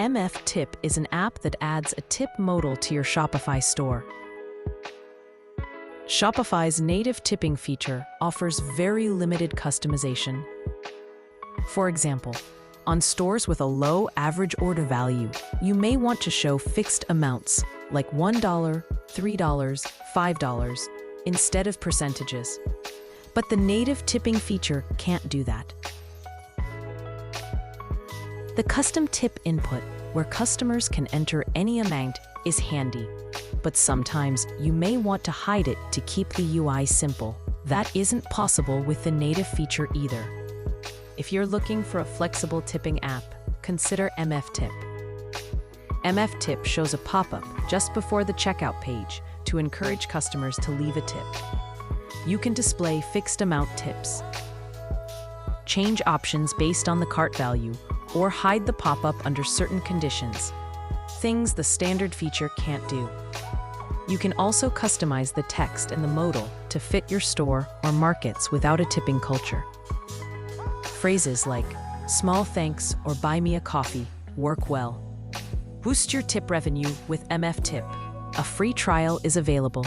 MF Tip is an app that adds a tip modal to your Shopify store. Shopify's native tipping feature offers very limited customization. For example, on stores with a low average order value, you may want to show fixed amounts like $1, $3, $5 instead of percentages. But the native tipping feature can't do that. The custom tip input, where customers can enter any amount, is handy, but sometimes you may want to hide it to keep the UI simple. That isn't possible with the native feature either. If you're looking for a flexible tipping app, consider MF Tip. MF Tip shows a pop-up just before the checkout page to encourage customers to leave a tip. You can display fixed amount tips, change options based on the cart value, or hide the pop-up under certain conditions, things the standard feature can't do. You can also customize the text and the modal to fit your store or markets without a tipping culture. Phrases like "small thanks" or "buy me a coffee" work well. Boost your tip revenue with MF Tip. A free trial is available.